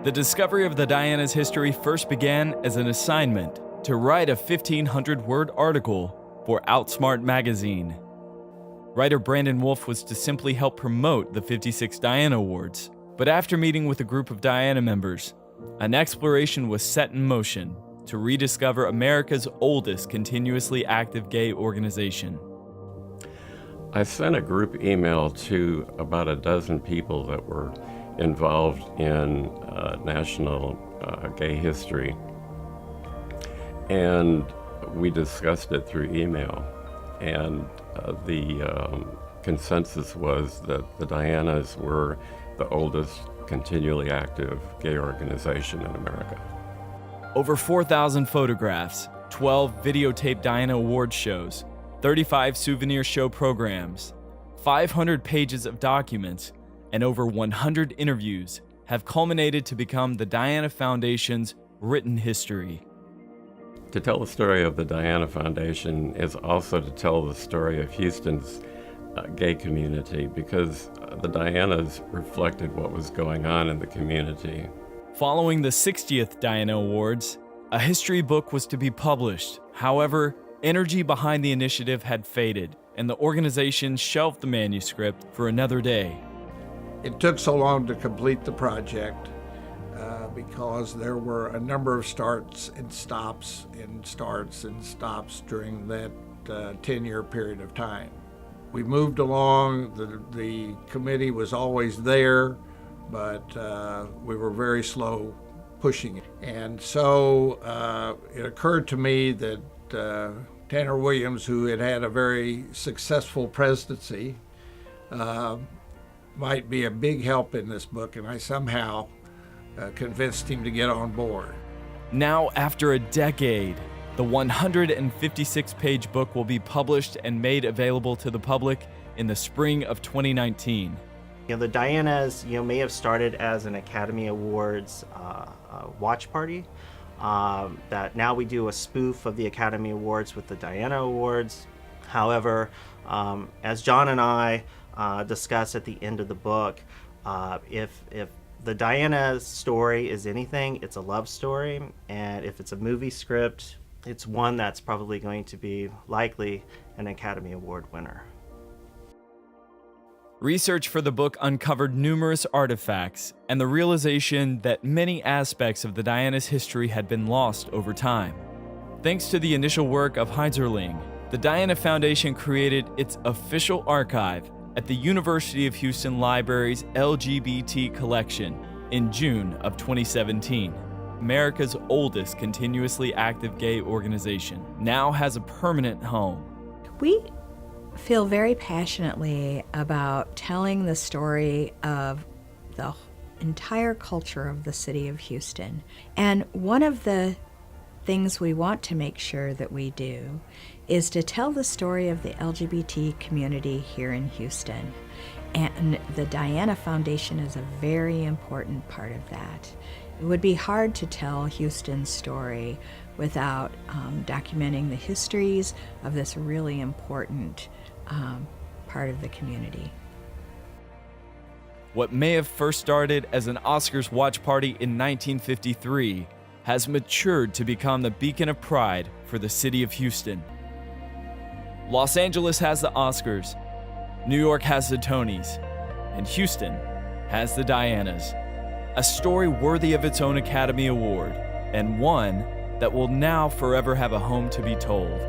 The discovery of the Diana's history first began as an assignment to write a 1,500-word article for Outsmart magazine. Writer Brandon Wolfe was to simply help promote the 56 Diana Awards, but after meeting with a group of Diana members, an exploration was set in motion to rediscover America's oldest continuously active gay organization. I sent a group email to about a dozen people that were involved in national gay history, and we discussed it through email, and the consensus was that the Dianas were the oldest continually active gay organization in America. Over 4,000 photographs, 12 videotaped Diana Award shows, 35 souvenir show programs, 500 pages of documents, and over 100 interviews have culminated to become the Diana Foundation's written history. To tell the story of the Diana Foundation is also to tell the story of Houston's gay community, because the Dianas reflected what was going on in the community. Following the 60th Diana Awards, a history book was to be published. However, energy behind the initiative had faded, and the organization shelved the manuscript for another day. It took so long to complete the project because there were a number of starts and stops during that 10-year period of time. We moved along, the committee was always there, but we were very slow pushing it. And so it occurred to me that Tanner Williams, who had had a very successful presidency, might be a big help in this book, and I somehow convinced him to get on board. Now, after a decade, the 156-page book will be published and made available to the public in the spring of 2019. The Dianas, may have started as an Academy Awards watch party. That now we do a spoof of the Academy Awards with the Diana Awards. However, as John and I discuss at the end of the book, if the Diana story is anything, it's a love story, and if it's a movie script, it's one that's probably going to be likely an Academy Award winner. Research for the book uncovered numerous artifacts and the realization that many aspects of the Diana's history had been lost over time. Thanks to the initial work of Heiserling, the Diana Foundation created its official archive at the University of Houston Library's LGBT collection in June of 2017. America's oldest continuously active gay organization now has a permanent home. We feel very passionately about telling the story of the entire culture of the city of Houston. And one of the things we want to make sure that we do is to tell the story of the LGBT community here in Houston. And the Diana Foundation is a very important part of that. It would be hard to tell Houston's story without documenting the histories of this really important part of the community. What may have first started as an Oscars watch party in 1953 has matured to become the beacon of pride for the city of Houston. Los Angeles has the Oscars, New York has the Tonys, and Houston has the Dianas. A story worthy of its own Academy Award, and one that will now forever have a home to be told.